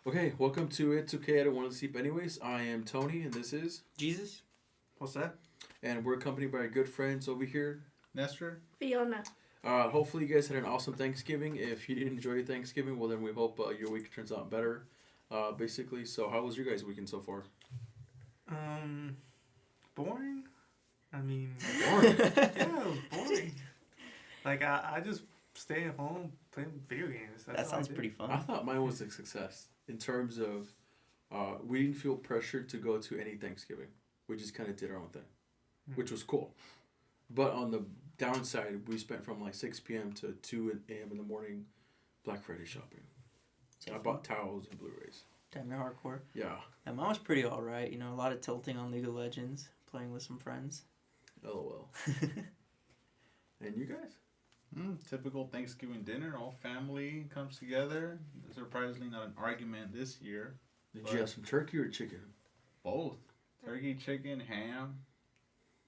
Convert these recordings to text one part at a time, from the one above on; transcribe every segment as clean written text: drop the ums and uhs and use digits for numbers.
Okay, welcome to It's Okay, I Don't Want to Sleep Anyways. I am Tony, and this is... Jesus? What's that? And we're accompanied by our good friends over here. Nestor? Fiona. Hopefully you guys had an awesome Thanksgiving. If you didn't enjoy Thanksgiving, well then we hope your week turns out better. Basically, so how was your guys' weekend so far? Boring. I mean, Boring. yeah, it was boring. Like I just stay at home playing video games. That's That all sounds I did. pretty I fun. thought mine was a success in terms of we didn't feel pressured to go to any Thanksgiving. We just kind of did our own thing, which was cool. But on the downside, we spent from like 6 p.m. to 2 a.m. in the morning Black Friday shopping. I bought towels and Blu-rays. Damn, you're hardcore. Yeah. And mine was pretty alright. You know, a lot of tilting on League of Legends, playing with some friends. LOL. And you guys? Typical Thanksgiving dinner. All family comes together. Surprisingly, not an argument this year. Did you have some turkey or chicken? Both. Turkey, chicken, ham.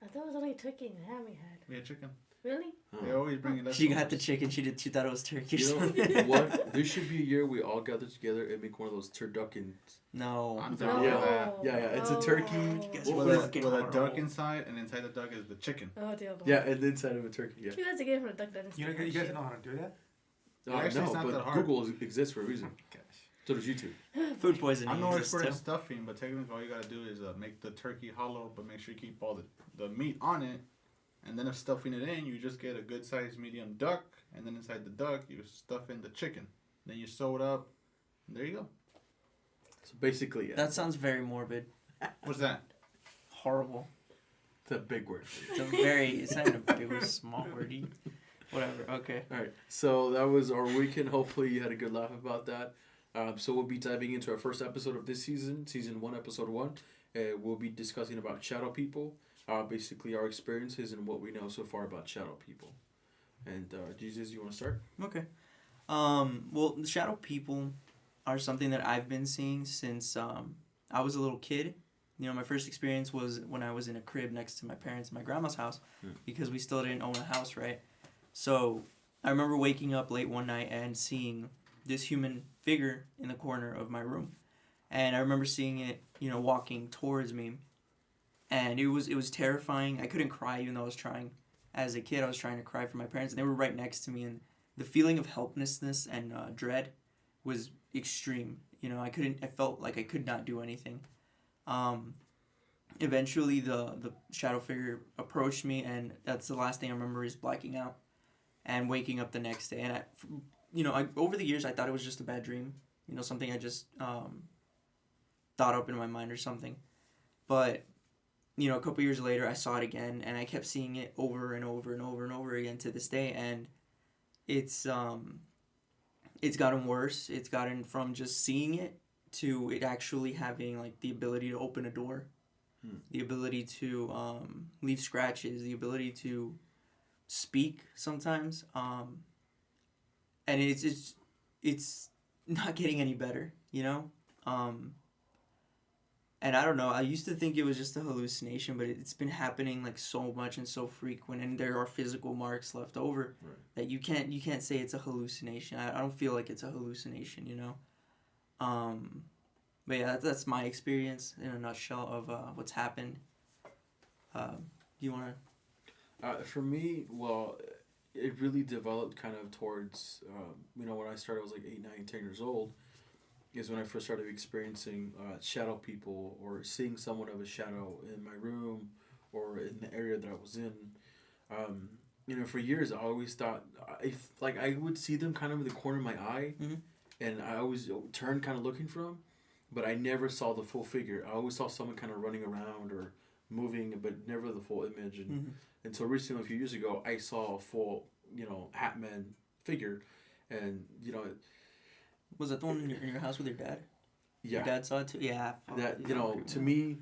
I thought it was only turkey and ham we had. We had chicken. Really? They always bring it up. She got the chicken. She thought it was turkey. Or You know something. what? There should be a year we all gather together and make one of those turduckens. No. I'm No. down Yeah. with that. Yeah, it's a turkey. You guys Well, are with- fucking With a horrible. duck inside, and inside the duck is the chicken. Oh dear Lord. Yeah, and the inside of a turkey. Yeah. You guys are getting from the duck dentist. You guys know how to do that? Actually, No, it's not but that hard. Google exists for a reason. Gosh. So does YouTube. Food poisoning. I'm no exists expert in too. stuffing, but technically all you gotta do is make the turkey hollow, but make sure you keep all the meat on it. And then if stuffing it in, you just get a good sized medium duck, and then inside the duck you stuff in the chicken. Then you sew it up. And there you go. So basically, yeah. That sounds very morbid. What's that? Horrible. It's a big word. It's a very. It's not even a big. It was small wordy. Whatever. Okay. All right. So that was our weekend. Hopefully you had a good laugh about that. So we'll be diving into our first episode of this season, season 1, episode 1. We'll be discussing about shadow people, basically our experiences and what we know so far about shadow people. And Jesus, you want to start? Okay. Well, the shadow people are something that I've been seeing since I was a little kid. You know, my first experience was when I was in a crib next to my parents' and my grandma's house because we still didn't own a house, right? So I remember waking up late one night and seeing this human figure in the corner of my room. And I remember seeing it, you know, walking towards me. And it was terrifying. I couldn't cry even though I was trying. As a kid, I was trying to cry for my parents, and they were right next to me. And the feeling of helplessness and dread was extreme. You know, I felt like I could not do anything. Eventually, the shadow figure approached me, and that's the last thing I remember is blacking out and waking up the next day. And over the years, I thought it was just a bad dream. You know, something I just thought up in my mind or something. But you know, a couple years later, I saw it again, and I kept seeing it over and over and over and over again to this day. And it's gotten worse. It's gotten from just seeing it to it actually having like the ability to open a door, the ability to leave scratches, the ability to speak sometimes, and it's not getting any better, you know. And I don't know, I used to think it was just a hallucination, but it's been happening like so much and so frequent, and there are physical marks left over that you can't say it's a hallucination. I don't feel like it's a hallucination, you know. But yeah, that's my experience in a nutshell of what's happened. Do you want to? For me, well, it really developed kind of towards, when I started, I was like 8, 9, 10 years old. Is when I first started experiencing shadow people or seeing someone of a shadow in my room or in the area that I was in. For years I always thought I would see them kind of in the corner of my eye, and I always turned kind of looking for them, but I never saw the full figure. I always saw someone kind of running around or moving, but never the full image. And until recently, a few years ago, I saw a full, Hat Man figure, and Was that the one in your house with your dad? Yeah. Your dad saw it too? Yeah. That, to me,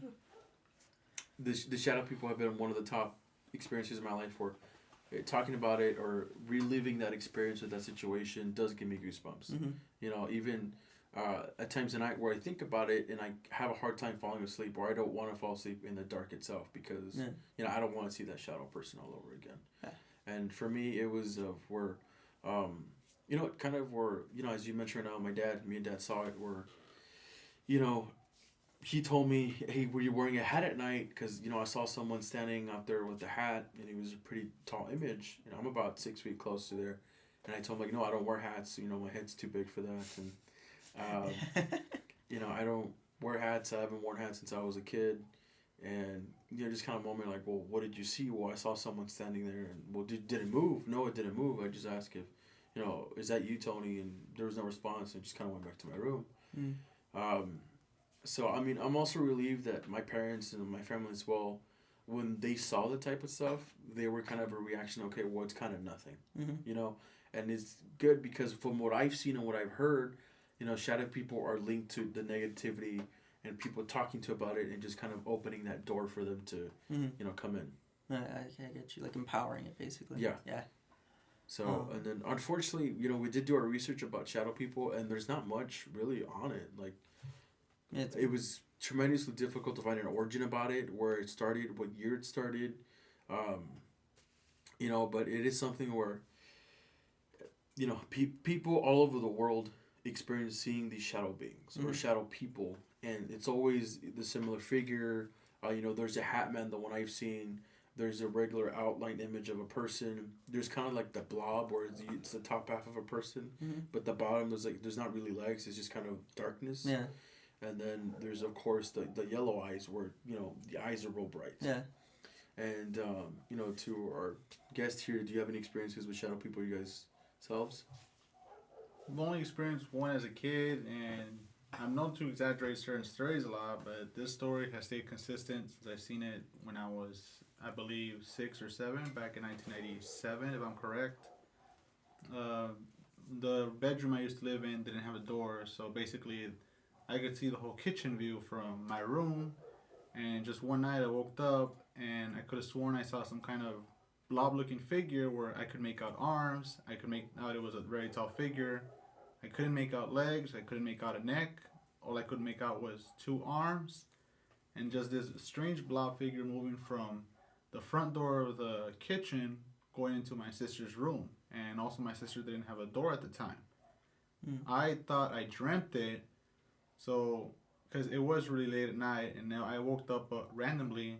the shadow people have been one of the top experiences in my life for talking about it or reliving that experience with that situation does give me goosebumps. Even at times at night where I think about it and I have a hard time falling asleep, or I don't want to fall asleep in the dark itself because, I don't want to see that shadow person all over again. Yeah. And for me, it was where, as you mentioned right now, me and dad saw it where you know, he told me, "Hey, were you wearing a hat at night?" Because I saw someone standing out there with a hat, and he was a pretty tall image. I'm about 6 feet close to there, and I told him like, "No, I don't wear hats. My head's too big for that." And I don't wear hats. I haven't worn hats since I was a kid, and just kind of moment like, "Well, what did you see?" Well, I saw someone standing there, and well, did it move? No, it didn't move. I just asked if, is that you, Tony? And there was no response, and just kind of went back to my room. So, I mean, I'm also relieved that my parents and my family as well, when they saw the type of stuff, they were kind of a reaction, okay, well, it's kind of nothing, And it's good because from what I've seen and what I've heard, shadow people are linked to the negativity and people talking to about it and just kind of opening that door for them to, come in. I get you. Like empowering it, basically. Yeah. Yeah. So, and then unfortunately, we did do our research about shadow people and there's not much really on it. Like, it was tremendously difficult to find an origin about it, where it started, what year it started, but it is something where, people all over the world experience seeing these shadow beings or shadow people, and it's always the similar figure. There's a hat man, the one I've seen. There's a regular outline image of a person. There's kind of like the blob, where it's the top half of a person, but the bottom is like there's not really legs. It's just kind of darkness. Yeah. And then there's, of course, the yellow eyes where, the eyes are real bright. Yeah. And, to our guest here, do you have any experiences with shadow people you guys selves? I've only experienced one as a kid, and I'm known to exaggerate certain stories a lot, but this story has stayed consistent since I've seen it when I was, I believe, 6 or 7, back in 1987, if I'm correct. The bedroom I used to live in didn't have a door, so basically I could see the whole kitchen view from my room, and just one night I woke up and I could have sworn I saw some kind of blob-looking figure where I could make out arms. I could make out it was a very tall figure. I couldn't make out legs. I couldn't make out a neck. All I could make out was 2 arms, and just this strange blob figure moving from the front door of the kitchen going into my sister's room. And also my sister didn't have a door at the time. I thought I dreamt it. So, because it was really late at night, and now I woke up randomly,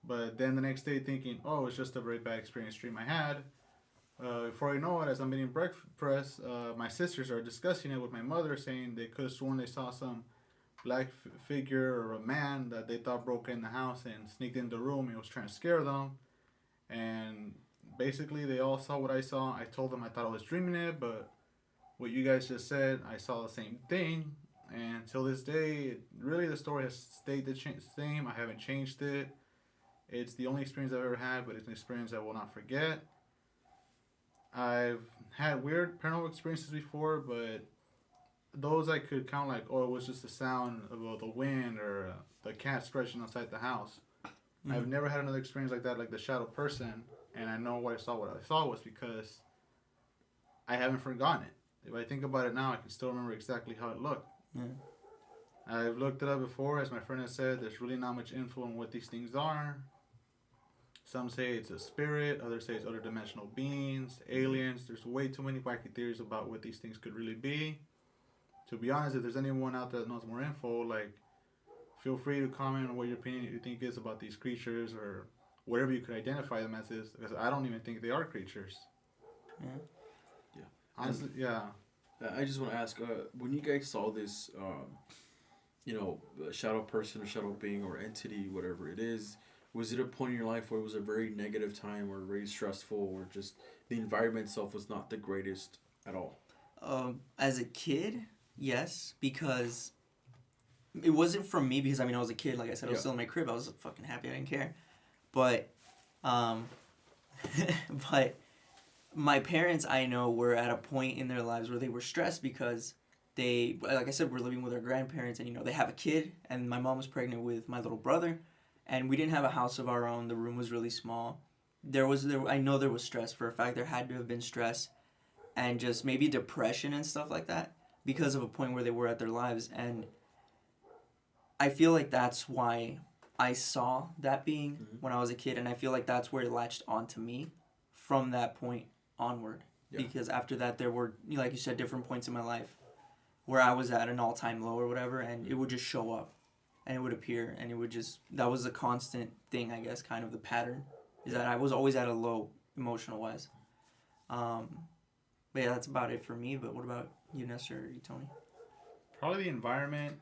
but then the next day thinking, oh, it's just a very bad experience dream I had. Before I know it, as I'm eating breakfast, my sisters are discussing it with my mother, saying they could have sworn they saw some black figure or a man that they thought broke in the house and sneaked in the room and was trying to scare them. And basically, they all saw what I saw. I told them I thought I was dreaming it, but what you guys just said, I saw the same thing. And till this day, really the story has stayed the same. I haven't changed it. It's the only experience I've ever had, but it's an experience I will not forget. I've had weird paranormal experiences before, but those I could count like, oh, it was just the sound of the wind or the cat scratching outside the house. I've never had another experience like that, like the shadow person, and I know what I saw was because I haven't forgotten it. If I think about it now, I can still remember exactly how it looked. Yeah. I've looked it up before, as my friend has said. There's really not much info on what these things are. Some say it's a spirit, others say it's other dimensional beings, aliens. There's way too many wacky theories about what these things could really be. To be honest, if there's anyone out there that knows more info, like, feel free to comment on what your opinion you think is about these creatures or whatever you could identify them as is, because I don't even think they are creatures. Yeah. Yeah. Honestly, yeah. I just want to ask, when you guys saw this, shadow person or shadow being or entity, whatever it is, was it a point in your life where it was a very negative time or very stressful or just the environment itself was not the greatest at all? As a kid, yes, because it wasn't from me because, I was a kid. Like I said, I was still in my crib. I was fucking happy. I didn't care. But, but my parents, I know, were at a point in their lives where they were stressed because they, like I said, were living with their grandparents and, they have a kid, and my mom was pregnant with my little brother, and we didn't have a house of our own. The room was really small. I know there was stress. For a fact, there had to have been stress and just maybe depression and stuff like that because of a point where they were at their lives. And I feel like that's why I saw that being when I was a kid, and I feel like that's where it latched onto me from that point onward. Yeah. Because after that, there were, like you said, different points in my life where I was at an all-time low or whatever, and it would just show up, and it would appear, and it would just, that was a constant thing, I guess, kind of the pattern, is that I was always at a low, emotional-wise. But yeah, that's about it for me, but what about you, Nestor, or you, Tony? Probably the environment.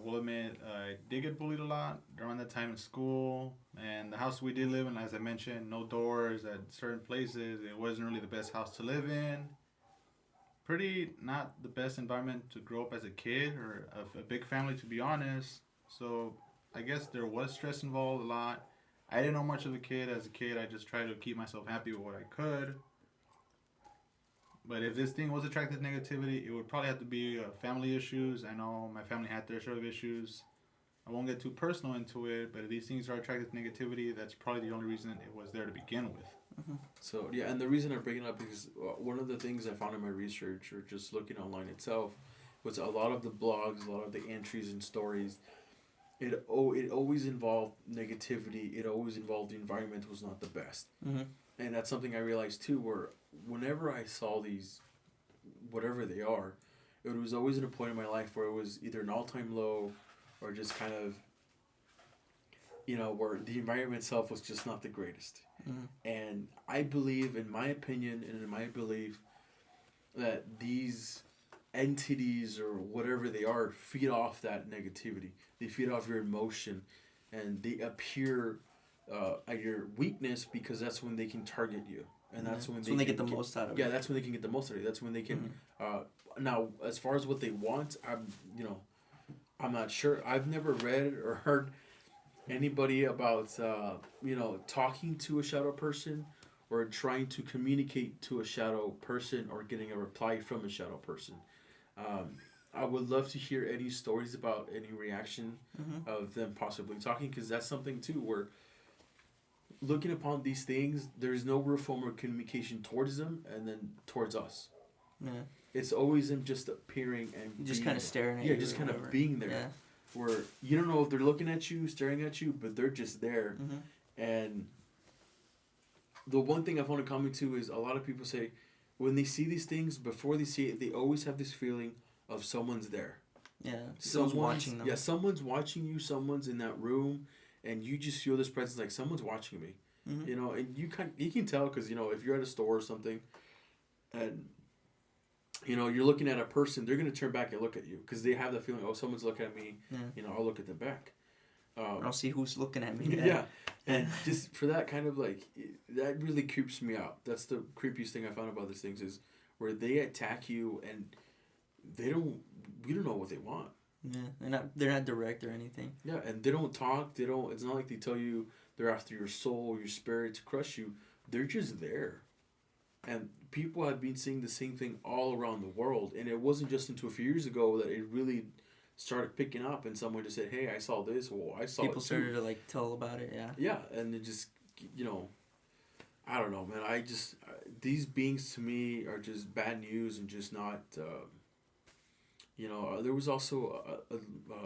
Will admit I did get bullied a lot during that time in school, and the house we did live in, as I mentioned, no doors at certain places. It wasn't really the best house to live in. Pretty not the best environment to grow up as a kid or a big family, to be honest. So I guess there was stress involved a lot. I didn't know much of a kid. As a kid, I just tried to keep myself happy with what I could. But if this thing was attracted to negativity, it would probably have to be family issues. I know my family had their share of issues. I won't get too personal into it, but if these things are attracted to negativity, that's probably the only reason it was there to begin with. So yeah, and the reason I bring it up is one of the things I found in my research or just looking online itself was a lot of the blogs, a lot of the entries and stories. It always involved negativity. It always involved the environment was not the best, and that's something I realized too. Where whenever I saw these, whatever they are, it was always at a point in my life where it was either an all-time low, or just kind of, where the environment itself was just not the greatest. And I believe, in my opinion and in my belief, that these entities or whatever they are feed off that negativity. They feed off your emotion, and they appear at your weakness because that's when they can target you, and that's when they get the most out of it. Yeah, that's when they can get the most out of it. That's when they can. Now, as far as what they want, I'm not sure. I've never read or heard anybody about talking to a shadow person or trying to communicate to a shadow person or getting a reply from a shadow person. I would love to hear any stories about any reaction of them possibly talking, because that's something too where looking upon these things, there's no real form of communication towards them and then towards us. Yeah. It's always them just appearing and Just kind of staring at you. Yeah, just kind of being there. Yeah. Where you don't know if they're looking at you, staring at you, but they're just there. And the one thing I found in common too is a lot of people say when they see these things, before they see it, they always have this feeling of someone's there. Yeah, someone's watching them. Yeah, someone's watching you, someone's in that room, and you just feel this presence like someone's watching me. And you can tell because, if you're at a store or something and, you're looking at a person, they're going to turn back and look at you because they have that feeling, oh, someone's looking at me, I'll look at them back. I'll see who's looking at me. Yeah. And just for that kind of that really creeps me out. That's the creepiest thing I found about these things is where they attack you and we don't know what they want. Yeah, they're not direct or anything. Yeah, and they don't talk. It's not like they tell you they're after your soul, your spirit to crush you. They're just there. And people have been seeing the same thing all around the world. And it wasn't just until a few years ago that it really started picking up and someone just said, hey, I saw this. Well, I saw people it too. started to tell about it. Yeah. Yeah, and it just, I don't know, man. These beings to me are just bad news and just not, there was also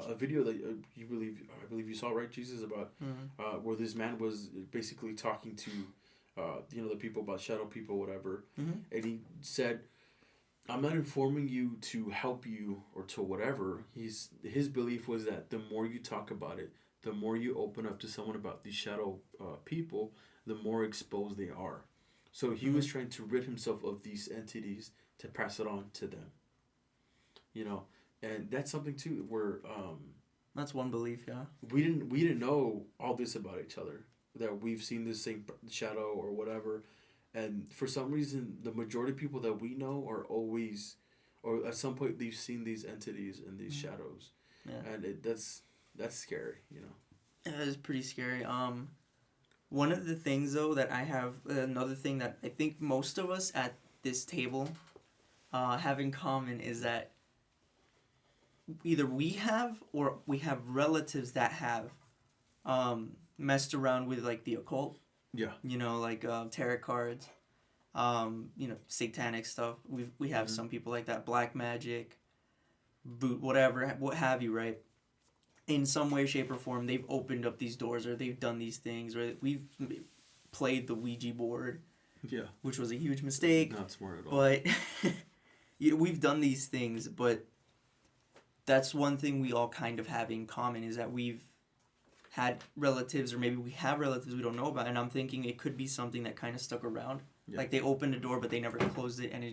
a video that I believe you saw, right, Jesus, about where this man was basically talking to, the people about shadow people, whatever, and he said, I'm not informing you to help you or to whatever. His belief was that the more you talk about it, the more you open up to someone about these shadow people, the more exposed they are. So he was trying to rid himself of these entities to pass it on to them. And that's something too where that's one belief, yeah. We didn't know all this about each other, that we've seen this same shadow or whatever. And for some reason, the majority of people that we know are always, or at some point, they've seen these entities and these shadows. Yeah. And that's scary, Yeah, it's pretty scary. One of the things, though, that I have, another thing that I think most of us at this table have in common is that either we have or we have relatives that have messed around with, the occult. Yeah. Tarot cards, satanic stuff. We have some people like that, black magic, whatever, what have you, right? In some way, shape, or form, they've opened up these doors or they've done these things, or we've played the Ouija board. Yeah. Which was a huge mistake. Not smart at all. But we've done these things, but that's one thing we all kind of have in common is that we've had relatives, or maybe we have relatives we don't know about, and I'm thinking it could be something that kind of stuck around. Yeah. Like they opened a door but they never closed it, and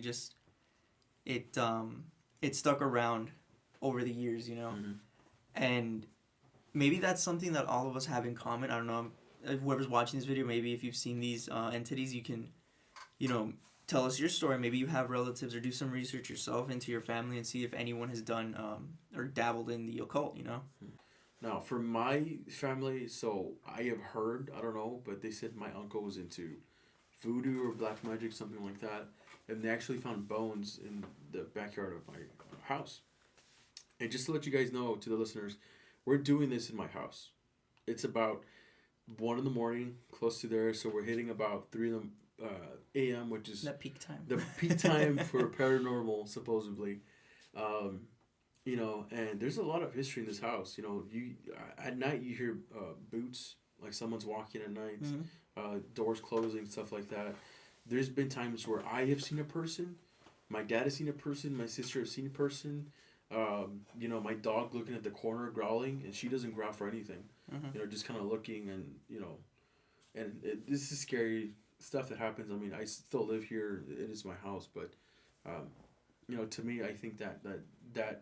it stuck around over the years, you know. Mhm. And maybe that's something that all of us have in common. I don't know, whoever's watching this video, maybe if you've seen these entities, you can, you know, tell us your story. Maybe you have relatives, or do some research yourself into your family and see if anyone has done or dabbled in the occult, you know. Now, for my family, so I have heard, I don't know, but they said my uncle was into voodoo or black magic, something like that. And they actually found bones in the backyard of my house. And just to let you guys know, to the listeners, we're doing this in my house. It's about 1 in the morning, close to there. So we're hitting about 3 a.m., which is That peak time. the peak time for paranormal, supposedly. You know, and there's a lot of history in this house. You know, at night you hear boots, like someone's walking at night, doors closing, stuff like that. There's been times where I have seen a person, my dad has seen a person, my sister has seen a person. You know, my dog looking at the corner growling, and she doesn't growl for anything. You know, just kind of looking, and you know, and this is scary stuff that happens. I mean, I still live here; it is my house, but you know, to me, I think that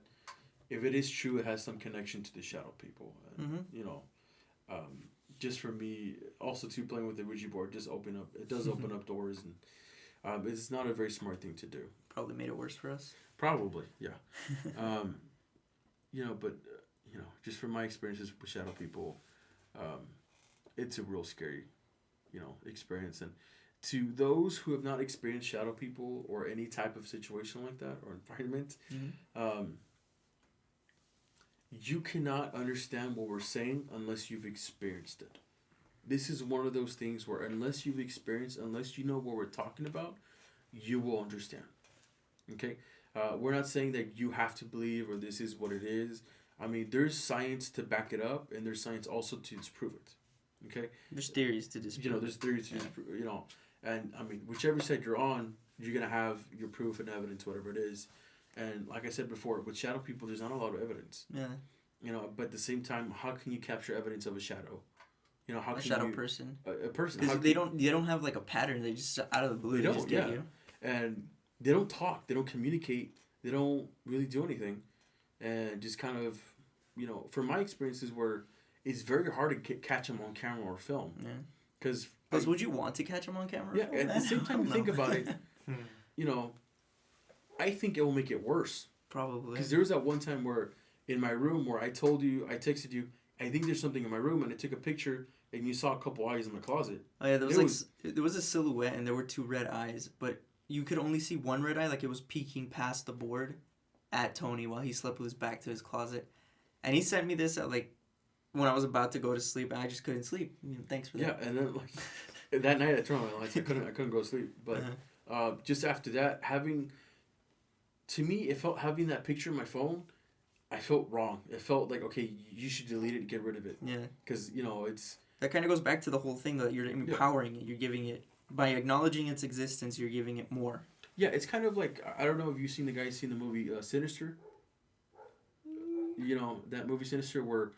if it is true, it has some connection to the shadow people. And, you know, just for me, also too, playing with the Ouija board does open up doors, and it's not a very smart thing to do. Probably made it worse for us. Probably, yeah. You know, but you know, just from my experiences with shadow people, it's a real scary, you know, experience. And to those who have not experienced shadow people or any type of situation like that or environment, you cannot understand what we're saying unless you've experienced it. This is one of those things where unless you've experienced, unless you know what we're talking about, you will understand. Okay? We're not saying that you have to believe or this is what it is. I mean, there's science to back it up, and there's science also to disprove it. Okay? There's theories to disprove. You know, there's theories to disprove, you know. And, I mean, whichever side you're on, you're going to have your proof and evidence, whatever it is. And like I said before, with shadow people, there's not a lot of evidence. Yeah. You know, but at the same time, how can you capture evidence of a shadow? You know, how A can shadow you, person. a person? Because they don't have like a pattern. They just out of the blue. They They don't, just get yeah. you. And they don't talk. They don't communicate. They don't really do anything, and just kind of, you know, from my experiences, where it's very hard to catch them on camera or film. Yeah. Because would you want to catch them on camera? yeah, at the same time, you think about it, you know, I think it will make it worse. Probably. Because there was that one time where in my room where I texted you, I think there's something in my room, and I took a picture, and you saw a couple eyes in the closet. Oh yeah, there was a silhouette, and there were 2 red eyes, but you could only see one red eye, like it was peeking past the board at Tony while he slept with his back to his closet. And he sent me this at like when I was about to go to sleep, and I just couldn't sleep. You know, thanks for that. Yeah, and then like that night I turned on my lights. I couldn't go to sleep. But just after that, having that picture in my phone, I felt wrong. It felt like, okay, you should delete it and get rid of it. Yeah. Because, you know, it's... That kind of goes back to the whole thing that you're empowering it. You're giving it, by acknowledging its existence, you're giving it more. Yeah, it's kind of like, I don't know if you've seen the movie Sinister. You know, that movie Sinister where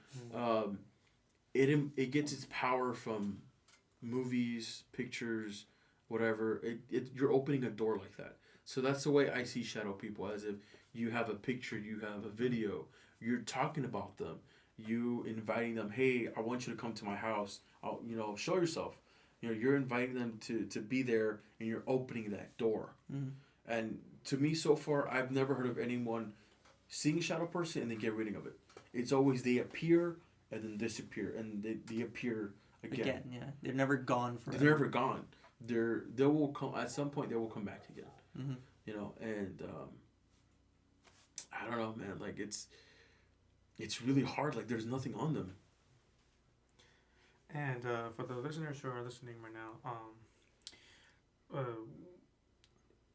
it gets its power from movies, pictures, whatever. You're opening a door like that. So that's the way I see shadow people, as if you have a picture, you have a video, you're talking about them, you inviting them, hey, I want you to come to my house, you know, show yourself. You know, you're inviting them to be there, and you're opening that door. And to me, so far, I've never heard of anyone seeing a shadow person and then get rid of it. It's always they appear and then disappear, and they appear again. Yeah. They're never gone forever. They're never gone. They will come at some point. They will come back again. You know, and I don't know, man. Like it's really hard. Like there's nothing on them. And for the listeners who are listening right now,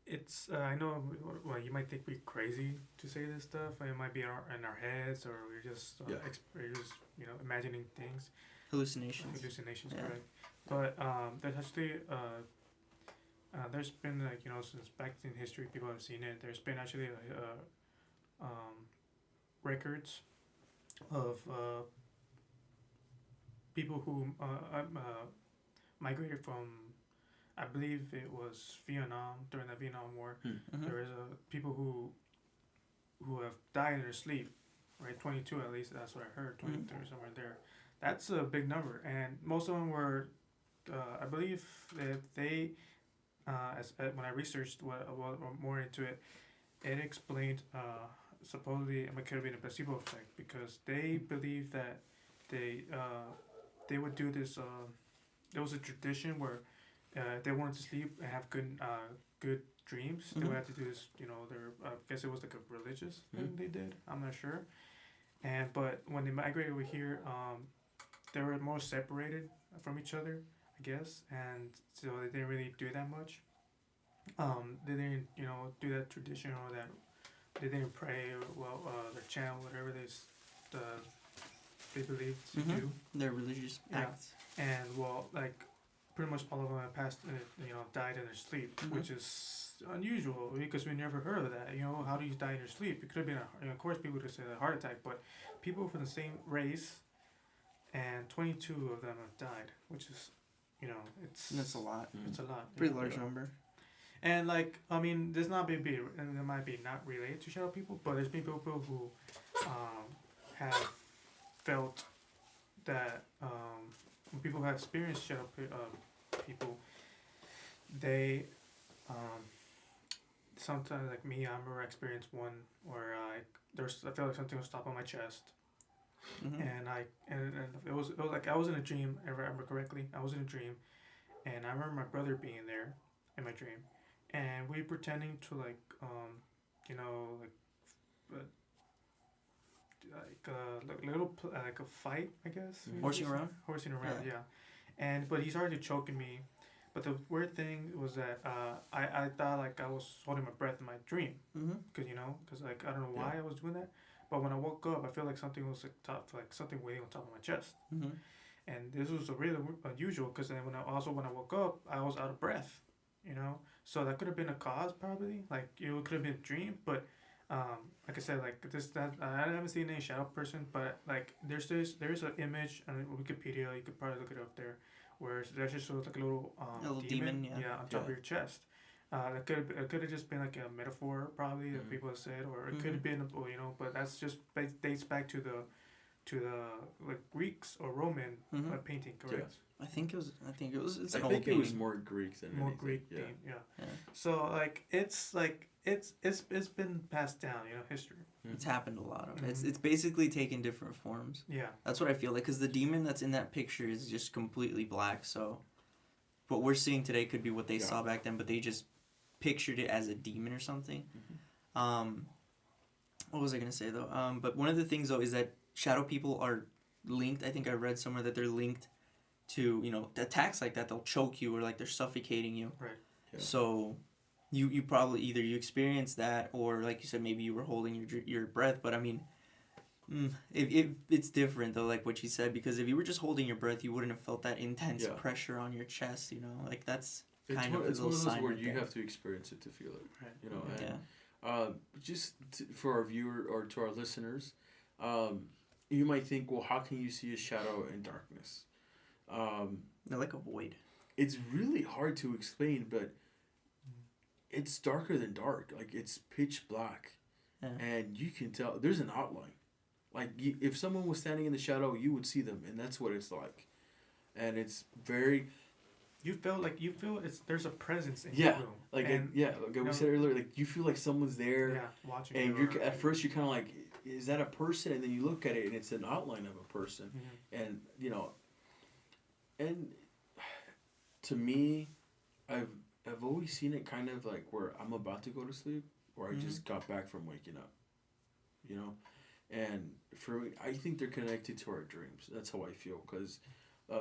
it's I know, well, you might think we're crazy to say this stuff. It might be in our heads, or we're just we're just imagining things. Hallucinations, yeah. Correct. But there's actually there's been since back in history people have seen it. There's been actually records of people who migrated from, I believe it was Vietnam during the Vietnam War. Mhm. There is people who have died in their sleep, right? 22 at least. That's what I heard. 23 somewhere there. That's a big number, and most of them were, I believe that they, when I researched more into it, it explained supposedly it could have been a placebo effect because they believe that they would do this. There was a tradition where if they wanted to sleep and have good dreams, they would have to do this. You know, I guess it was like a religious thing they did. I'm not sure. But when they migrated over here, they were more separated from each other, I guess, and so they didn't really do that much. They didn't, do that tradition or that. They didn't pray or their chant, whatever they believed to do. Their religious acts. And pretty much all of them have passed, died in their sleep, which is unusual because we never heard of that. How do you die in your sleep? It could have been, of course, people would say a heart attack, but people from the same race, and 22 of them have died, which is, That's a lot. It's a lot. Pretty large number. And this not and it might be not related to shadow people, but there's been people who have felt that when people have experienced shadow people, they sometimes like me, I remember I experienced one where I felt like something was stopping my chest, and it was like I was in a dream. If I remember correctly, I was in a dream, and I remember my brother being there in my dream. And we pretending to like a fight, I guess. Horsing around, yeah. But he started choking me. But the weird thing was that I thought like I was holding my breath in my dream, because I don't know why I was doing that. But when I woke up, I felt like something was something waiting on top of my chest. And this was really unusual because then when I woke up, I was out of breath. So that could have been a cause probably, like it could have been a dream, but like I said, like I haven't seen any shadow person, but like there's an image on Wikipedia, you could probably look it up there, where there's just like a little demon on top of your chest. It could have just been like a metaphor probably that people have said, or it could have been but that's just dates back to the like Greeks or Roman painting, correct? I think it was. It's I an old think it painting. was more Greek than More anything. Greek Yeah. theme, yeah. So it's been passed down, history. It's happened a lot of. It's basically taken different forms. Yeah. That's what I feel like, because the demon that's in that picture is just completely black. So, what we're seeing today could be what they saw back then, but they just pictured it as a demon or something. What was I gonna say though? But one of the things though is that shadow people are linked. I think I read somewhere that they're linked to attacks like that. They'll choke you or like they're suffocating you. Right. Yeah. So you probably either you experienced that or like you said maybe you were holding your breath. But I mean, it's different though, like what you said, because if you were just holding your breath, you wouldn't have felt that intense pressure on your chest. Like that's kind of a it's little one of those sign where right you there. have to experience it to feel it. Right. And, Yeah. for our viewer or to our listeners, you might think, well, how can you see a shadow in darkness? They're like a void. It's really hard to explain, but it's darker than dark. Like it's pitch black, and you can tell there's an outline. Like if someone was standing in the shadow, you would see them, and that's what it's like. And it's very. You feel there's a presence in Yeah, your room. like and, we said earlier, like you feel like someone's there, watching. and you you're at first you're kind of like, is that a person? And then you look at it, and it's an outline of a person, and and to me, I've always seen it kind of like where I'm about to go to sleep, or I just got back from waking up, and for me, I think they're connected to our dreams. That's how I feel, because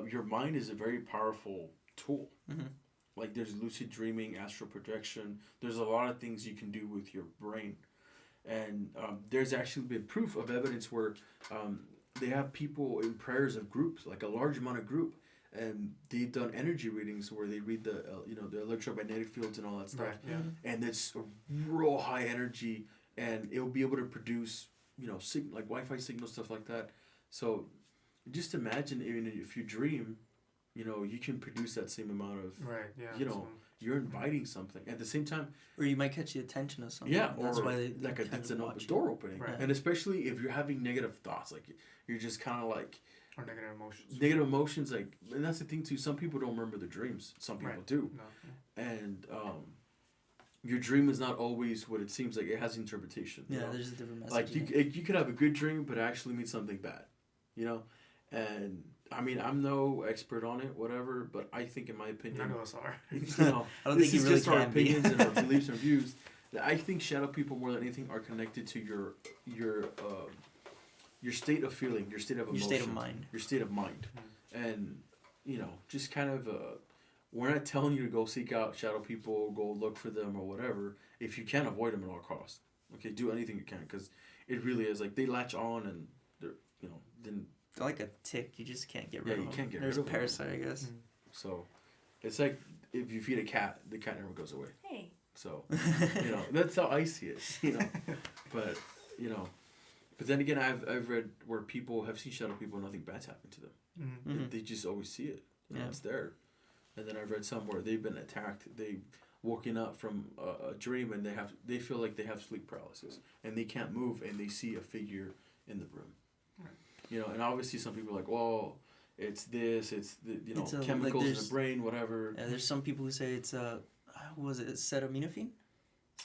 your mind is a very powerful tool. Like there's lucid dreaming, astral projection. There's a lot of things you can do with your brain, and there's actually been proof of evidence where they have people in prayers of groups, like a large amount of group, and they've done energy readings where they read the the electromagnetic fields and all that stuff, Right. Yeah. and it's a real high energy, and it'll be able to produce like Wi-Fi signals, stuff like that. So just imagine even if you dream, you can produce that same amount of, Right. Yeah. you're inviting something at the same time. Or you might catch the attention of someone. Yeah, That's or why they like kind it's of an watch you. door opening, Right. and especially if you're having negative thoughts, like you're just kind of like or negative emotions. negative emotions, like, and that's the thing too. Some people don't remember their dreams. Some people Right. do, No. and your dream is not always what it seems like. It has interpretation. you Yeah, know? there's a different message. Like you could have a good dream, but it actually means something bad, And I mean, I'm no expert on it, whatever. But I think, in my opinion, None of us are. I don't this think you is really just our can be. opinions and our beliefs and views. That I think shadow people more than anything are connected to your state of feeling, your state of Your emotion, state of mind. your state of mind, and just kind of. We're not telling you to go seek out shadow people, go look for them or whatever. If you can, avoid them at all costs. Okay, do anything you can, because it really is like they latch on and they're then. They're like a tick. You just can't get rid of you them. can't get There's rid a of 'em. parasite, I guess. So, it's like if you feed a cat, the cat never goes away. Hey. So, that's how I see it. But but then again, I've read where people have seen shadow people and nothing bad's happened to them. Mm-hmm. Mhm. They just always see it. Yeah. It's there. And then I've read some where they've been attacked. They woken up from a dream and they feel like they have sleep paralysis and they can't move and they see a figure in the room. Right. And obviously some people are like, well, it's this, it's the It's like chemicals in the there's- brain, whatever. Yeah, there's some people who say it's was it acetaminophen?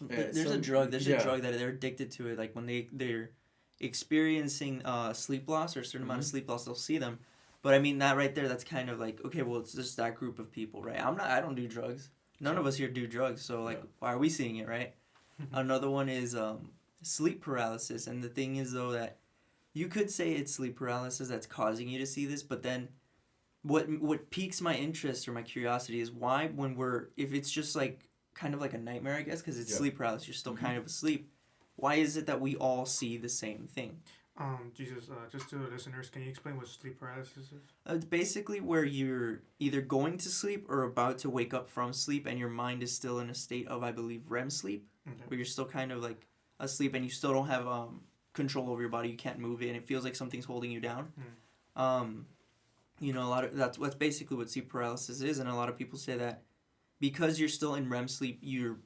Yeah, There's a some- drug. There's yeah. a drug that they're addicted to it. Like when they're experiencing sleep loss or a certain amount of Mhm. sleep loss, they'll see them. But I mean that right there, that's kind of like, okay, well, it's just that group of people, right? I don't do drugs. None of us here do drugs, so like, Yeah. why are we seeing it, right? Another one is sleep paralysis, and the thing is though that you could say it's sleep paralysis that's causing you to see this, but then what piques my interest or my curiosity is why if it's just like kind of like a nightmare, I guess, because it's Yeah. sleep paralysis, you're still Mhm. kind of asleep. Why is it that we all see the same thing? Jesus, just to the listeners, can you explain what sleep paralysis is? It's basically where you're either going to sleep or about to wake up from sleep, and your mind is still in a state of, I believe, REM sleep, Okay. where you're still kind of like asleep and you still don't have control over your body. You can't move it, and it feels like something's holding you down. A lot of that's basically what sleep paralysis is, and a lot of people say that because you're still in REM sleep, you're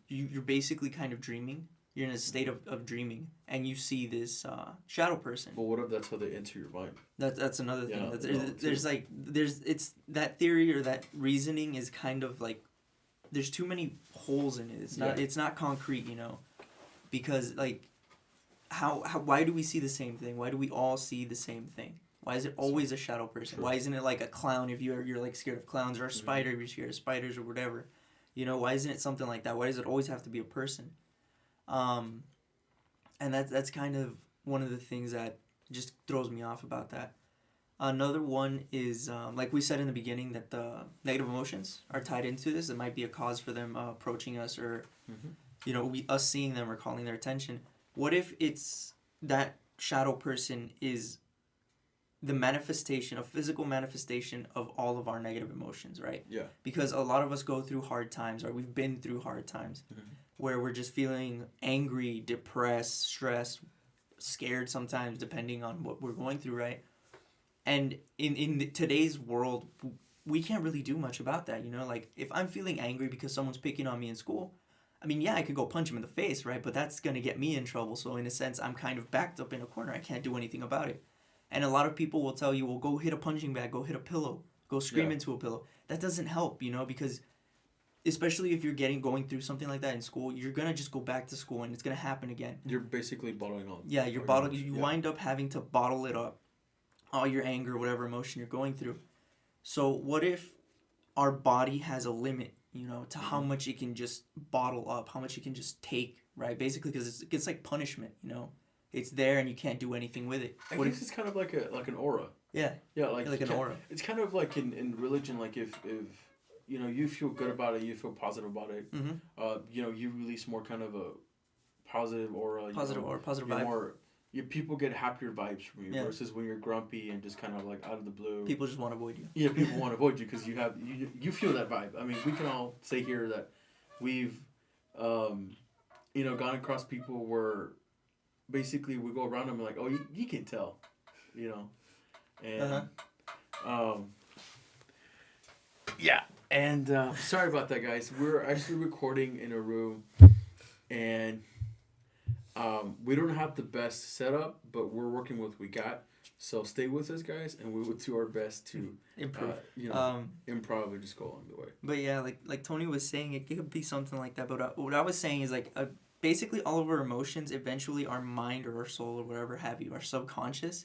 basically kind of dreaming. You're in a state of dreaming, and you see this shadow person. Well, what if that's how they enter your mind? That's another thing. Yeah, There's that theory or that reasoning is kind of like there's too many holes in it. It's not concrete, because like how why do we see the same thing? Why do we all see the same thing? Why is it always a shadow person? Sure. Why isn't it like a clown if you're like scared of clowns, or a spider if you're scared of spiders or whatever? Why isn't it something like that? Why does it always have to be a person? And that's kind of one of the things that just throws me off about that. Another one is like we said in the beginning that the negative emotions are tied into this. It might be a cause for them approaching us, or us seeing them or calling their attention. What if it's that shadow person is the manifestation, a physical manifestation of all of our negative emotions, right? Yeah. Because a lot of us go through hard times, or we've been through hard times, where we're just feeling angry, depressed, stressed, scared sometimes, depending on what we're going through, right? And in today's world, we can't really do much about that, Like, if I'm feeling angry because someone's picking on me in school, I mean, yeah, I could go punch him in the face, right? But that's going to get me in trouble. So in a sense, I'm kind of backed up in a corner. I can't do anything about it. And a lot of people will tell you, well, go hit a punching bag, go hit a pillow, go scream Yeah. into a pillow. That doesn't help, because especially if you're going through something like that in school, you're going to just go back to school and it's going to happen again. You're basically bottling on. Yeah, you wind up having to bottle it up, all your anger, whatever emotion you're going through. So what if our body has a limit, to how much it can just bottle up, how much it can just take, right? Basically, because it's like punishment, It's there and you can't do anything with it. I guess it's kind of like an aura. Yeah. Yeah, like an aura. It's kind of like in religion, like if you feel good about it, you feel positive about it. Mm-hmm. You release more kind of a positive aura. Positive you're vibe. more. People get happier vibes from you Yeah. versus when you're grumpy and just kind of like out of the blue. People just want to avoid you. Yeah, people want to avoid you because you feel that vibe. I mean, we can all say here that we've, gone across people where basically we go around them like, oh, you can tell, you know, and yeah, and sorry about that, guys. We're actually recording in a room, and we don't have the best setup, but we're working with what we got. So stay with us, guys, and we will do our best to Improve. improv and just go along the way. But yeah, like Tony was saying, it could be something like that. But what I was saying is like basically all of our emotions, eventually our mind or our soul or whatever have you, our subconscious,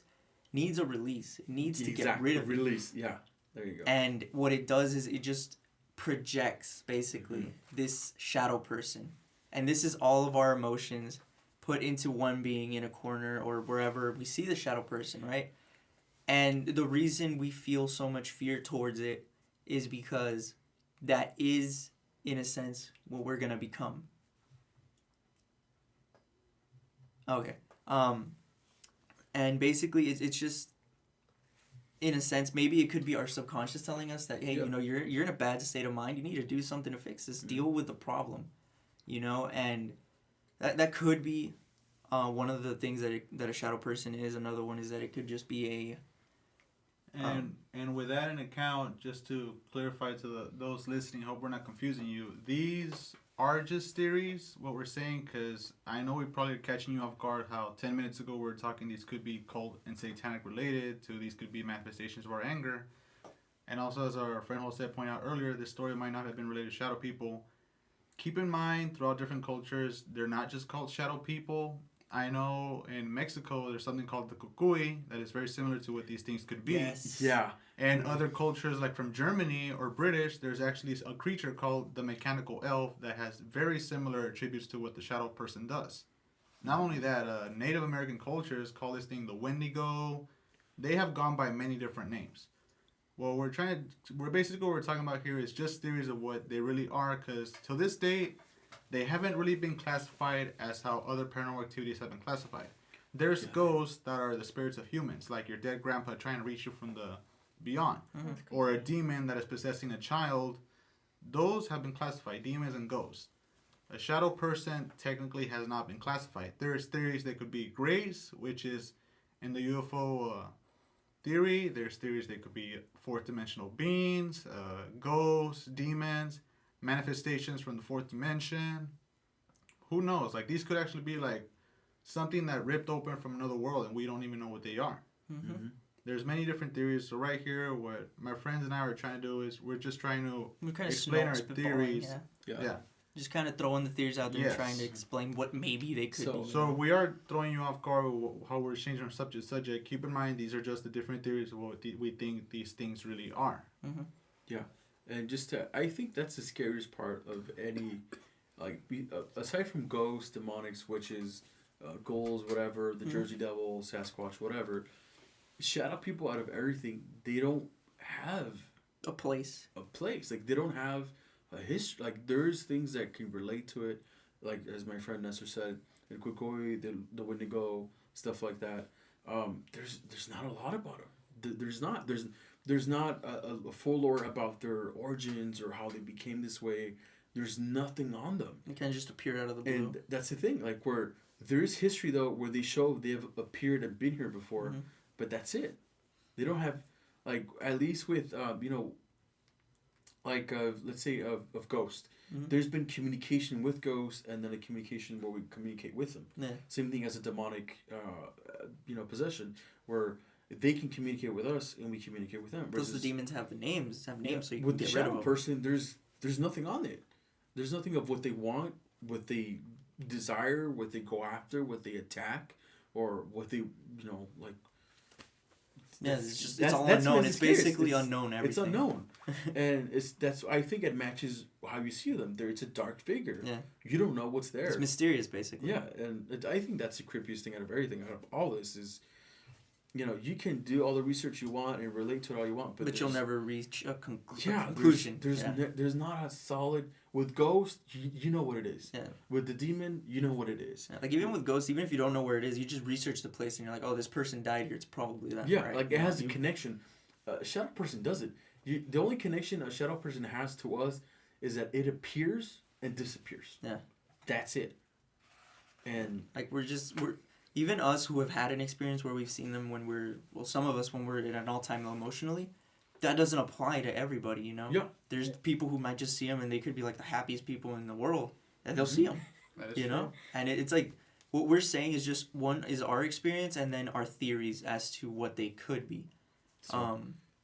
needs a release. It needs to get rid of it. Release. Yeah, there you go. And what it does is it just projects basically this shadow person, and this is all of our emotions put into one being in a corner or wherever we see the shadow person, right? And the reason we feel so much fear towards it is because that is, in a sense, what we're gonna become. Okay. And basically, it's just, in a sense, maybe it could be our subconscious telling us that, hey, Yeah. you know, you're in a bad state of mind. You need to do something to fix this. Deal with the problem, you know, and that could be one of the things that a shadow person is. Another one is that it could just be And with that in account, just to clarify to those listening, hope we're not confusing you. These are just theories, what we're saying, because I know we probably are catching you off guard how 10 minutes ago we were talking these could be cult and satanic related, to these could be manifestations of our anger. And also, as our friend Jose pointed out earlier, this story might not have been related to shadow people. Keep in mind, throughout different cultures, they're not just called shadow people. I know in Mexico, there's something called the cucuy that is very similar to what these things could be. Yeah. And other cultures, like from Germany or British, there's actually a creature called the mechanical elf that has very similar attributes to what the shadow person does. Not only that, Native American cultures call this thing the Wendigo. They have gone by many different names. Well, we're basically what we're talking about here is just theories of what they really are, because to this date, they haven't really been classified as how other paranormal activities have been classified. There's ghosts that are the spirits of humans, like your dead grandpa trying to reach you from the beyond, or a demon that is possessing a child. Those have been classified, demons and ghosts. A shadow person technically has not been classified. There's theories they could be grays, which is in the UFO theory. There's theories they could be fourth dimensional beings, ghosts, demons, manifestations from the fourth dimension. Who knows? Like, these could actually be like something that ripped open from another world and we don't even know what they are. There's many different theories. So right here, what my friends and I are trying to do is we're just trying to explain our theories. Yeah. Just kind of throwing the theories out there Yes. and trying to explain what maybe they could be. So we are throwing you off guard with how we're changing our subject. Keep in mind, these are just the different theories of what we think these things really are. Yeah. And I think that's the scariest part of any, aside from ghosts, demonics, witches, ghouls, whatever, the Jersey Devil, Sasquatch, whatever, shadow people, out of everything, they don't have a place. Like, they don't have a history. Like, there's things that can relate to it, like as my friend Nestor said, the Kukui, the Wendigo, stuff like that. There's not a lot about them. There's not a full lore about their origins or how they became this way. There's nothing on them. It kind of just appeared out of the blue. And that's the thing, like, where there is history, though, where they show they have appeared and been here before, but that's it. They don't have, like, at least with, let's say, of ghosts. There's been communication with ghosts, and then a communication where we communicate with them. Yeah. Same thing as a demonic, possession, where they can communicate with us and we communicate with them. Because the demons have names, so you can with the get rid of shadow them. person, there's nothing on it. There's nothing of what they want, what they desire, what they go after, what they attack, or what they, like. Yeah, it's all unknown. It's basically unknown. Everything. It's unknown, and I think it matches how you see them. It's a dark figure. Yeah. You don't know what's there. It's mysterious, basically. Yeah, and I think that's the creepiest thing out of everything. Out of all this is, you can do all the research you want and relate to it all you want, but you'll never reach a conclusion. There's not a solid. With ghosts, you know what it is. Yeah. With the demon, you know what it is. Yeah. Like, even with ghosts, even if you don't know where it is, you just research the place and you're like, oh, this person died here. It's probably that. Yeah, right? like, it has a connection. A shadow person doesn't. The only connection a shadow person has to us is that it appears and disappears. Yeah. That's it. And like, even us who have had an experience where we've seen them when some of us when we're at an all-time low emotionally, that doesn't apply to everybody, you know? Yeah. There's people who might just see them and they could be like the happiest people in the world, and they'll see them, That is you true. know? And it's like, what we're saying is just one is our experience and then our theories as to what they could be. So,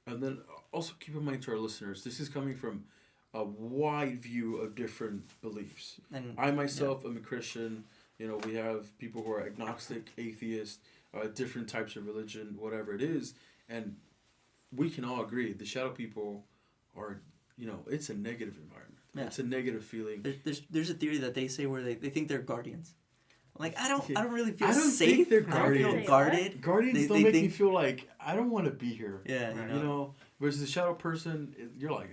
and then also keep in mind to our listeners, this is coming from a wide view of different beliefs. And I myself am a Christian. You know, we have people who are agnostic, atheist, different types of religion, whatever it is, and we can all agree the shadow people are, you know, it's a negative environment. Yeah. It's a negative feeling. there's a theory that they say where they think they're guardians. Like I don't really feel I don't safe. think they're I don't feel guardians. guarded. Guardians They don't make me think- feel like I don't want to be here. Yeah, Right. You know, versus the shadow person, you're like,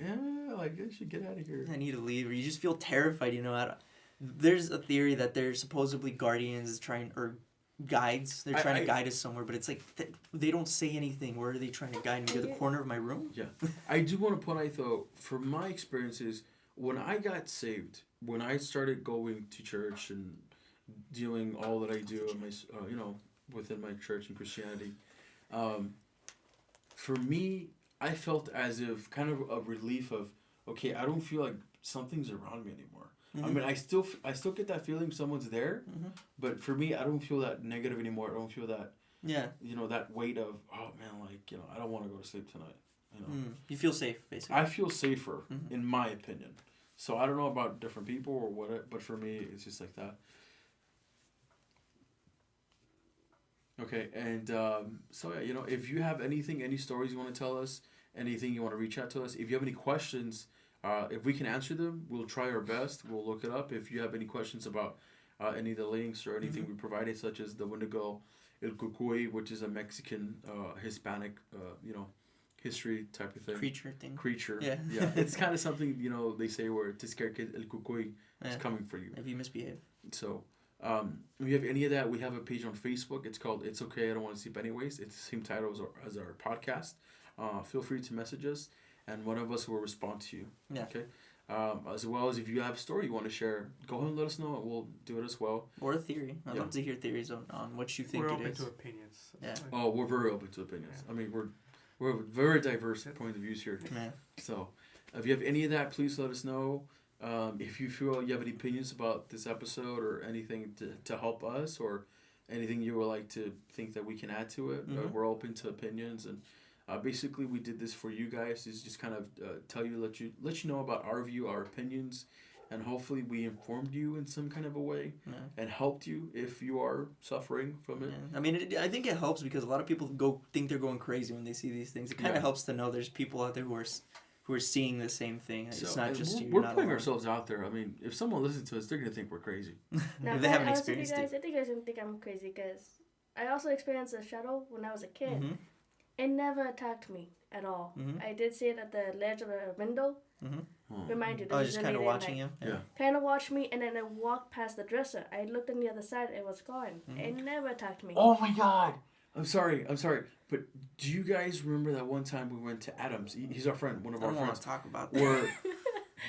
like I should get out of here. I need to leave, or you just feel terrified. You know, there's a theory that they're supposedly guardians or guides. They're trying to guide us somewhere, but it's like they don't say anything. Where are they trying to guide me to the corner of my room? Yeah, I do want to point out though, from my experiences, when I got saved, when I started going to church and doing all that I do in my, you know, within my church and Christianity, for me, I felt as if kind of a relief of, okay, I don't feel like something's around me anymore. I mean, I still get that feeling someone's there, but for me, I don't feel that negative anymore. I don't feel that, Yeah. you know, that weight of, oh man, like, you know, I don't want to go to sleep tonight. You know, You feel safe, basically. I feel safer, in my opinion. So I don't know about different people or what, but for me, it's just like that. Okay, and so yeah, you know, if you have anything, any stories you want to tell us, anything you want to reach out to us, if you have any questions, if we can answer them, we'll try our best. We'll look it up. If you have any questions about any of the links or anything we provided, such as the Wendigo El Cucuy, which is a Mexican, Hispanic, you know, history type of thing. Creature. Yeah. Yeah. It's kind of something, you know, they say where to scare kids, El Cucuy is Yeah. coming for you. If you misbehave. So, if you have any of that, we have a page on Facebook. It's called It's Okay, I Don't Want to Sleep Anyways. It's the same title as our podcast. Feel free to message us, and one of us will respond to you. Yeah. Okay. As well as if you have a story you want to share, go ahead and let us know, and we'll do it as well. Or a theory. I'd Yeah. love to hear theories on what you think We're it open is. to opinions. Yeah. Oh, we're very open to opinions. Yeah. I mean, we're very diverse point of views here. Yeah. So, if you have any of that, please let us know. If you feel you have any opinions about this episode or anything to help us or anything you would like to think that we can add to it, we're open to opinions. And basically, we did this for you guys. Is just kind of let you know about our view, our opinions, and hopefully we informed you in some kind of a way and helped you if you are suffering from it. Yeah. I mean, I think it helps because a lot of people think they're going crazy when they see these things. It kind of Yeah. helps to know there's people out there who are seeing the same thing. It's So, not and just you. we're not putting alone. ourselves out there. I mean, if someone listens to us, they're gonna think we're crazy. Now, If they haven't I experienced it. I think you guys don't think I'm crazy because I also experienced a shadow when I was a kid. Mhm. It never attacked me at all. Mhm. I did see it at the ledge of a window. Remind you, Oh, this just is kind of late at watching night. you. Yeah. Kind of watched me, and then I walked past the dresser. I looked on the other side, it was gone. Mm-hmm. It never attacked me. Oh my God! I'm sorry, but do you guys remember that one time we went to Adams? He's our friend, one of I our don't want friends. to talk about that. Where,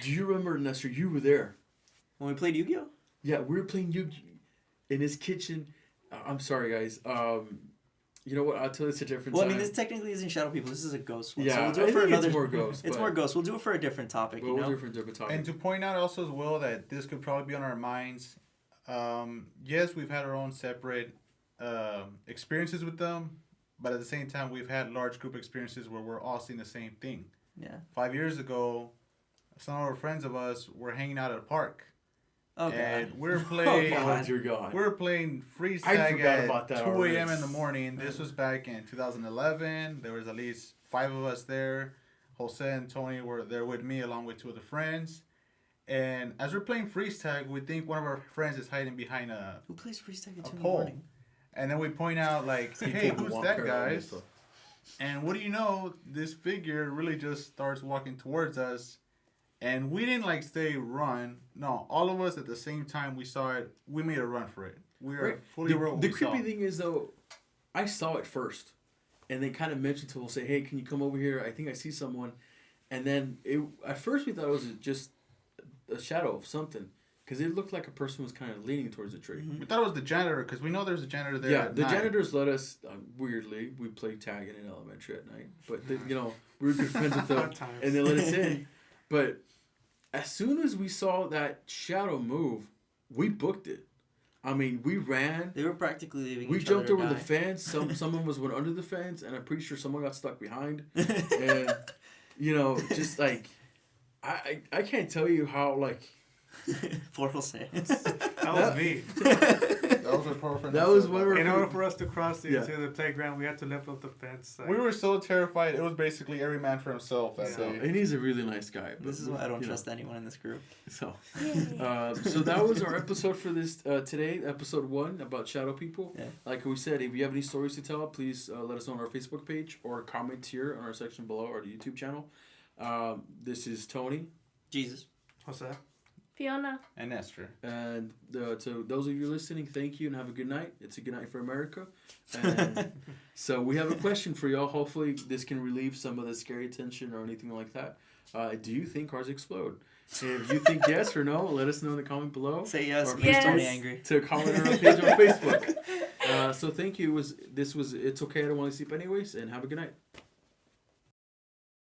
do you remember, Nestor? You were there. When we played Yu-Gi-Oh? Yeah, we were playing Yu-Gi in his kitchen. I'm sorry, guys. You know what? I'll tell you it's a different Well, I time. mean, this technically isn't Shadow People. This is a ghost one. Yeah, so we'll do I it for think another. it's more ghost. It's but- more ghost. We'll do it for a different topic. But You we'll know. do it for a different topic. And to point out also as well that this could probably be on our minds. Yes, we've had our own separate experiences with them, but at the same time, we've had large group experiences where we're all seeing the same thing. Yeah. 5 years ago, some of our friends of us were hanging out at a park, Oh and god. we're Oh, playing. God, you're gone. We're playing freeze I tag forgot at about that 2 already. a.m. in the morning. This was back in 2011. There was at least 5 of us there. Jose and Tony were there with me along with 2 other friends. And as we're playing freeze tag, we think one of our friends is hiding behind a... Who plays freeze tag at A 2 in the pole. morning? And then we point out like, hey, People who's want that, parallel guys? stuff. And what do you know? This figure really just starts walking towards us. And we didn't like say run. No, all of us at the same time we saw it, we made a run for it. We are Right. fully aware The what we creepy saw. thing is though, I saw it first, and they kind of mentioned to we'll say, "Hey, can you come over here? I think I see someone." And then at first we thought it was just a shadow of something, because it looked like a person was kind of leaning towards the tree. Mhm. We thought it was the janitor because we know there's a janitor there. Yeah, at the night. janitors let us, weirdly, we played tag in elementary at night. But, we were good friends with them. Fun times. And they let us in. But as soon as we saw that shadow move, we booked it. I mean, we ran. They were practically leaving. We each jumped other over to the die. fence. Someone went under the fence, and I'm pretty sure someone got stuck behind. And just like I can't tell you how like Portal sands. That was me. That was our poor friend. That was one of our- In order for us to cross Yeah. into the playground, we had to lift up the fence. We were so terrified. It was basically every man for himself that so, day. and he's a really nice guy. But This is why I don't you know, trust anyone in this group. So. Yay. So that was our episode for this today, episode 1 about shadow people. Yeah. Like we said, if you have any stories to tell, please let us know on our Facebook page or comment here on our section below or the YouTube channel. This is Tony, Jesus. What's that? Fiona. And Esther. and to those of you listening, thank you and have a good night. It's a good night for America. And so we have a question for y'all. Hopefully this can relieve some of the scary tension or anything like that. Do you think cars explode? If you think yes or no, let us know in the comment below. Say yes. Or Makes Yes. Tony angry. To comment on our page on Facebook. So thank you. It's okay. I don't want to sleep anyways, and have a good night.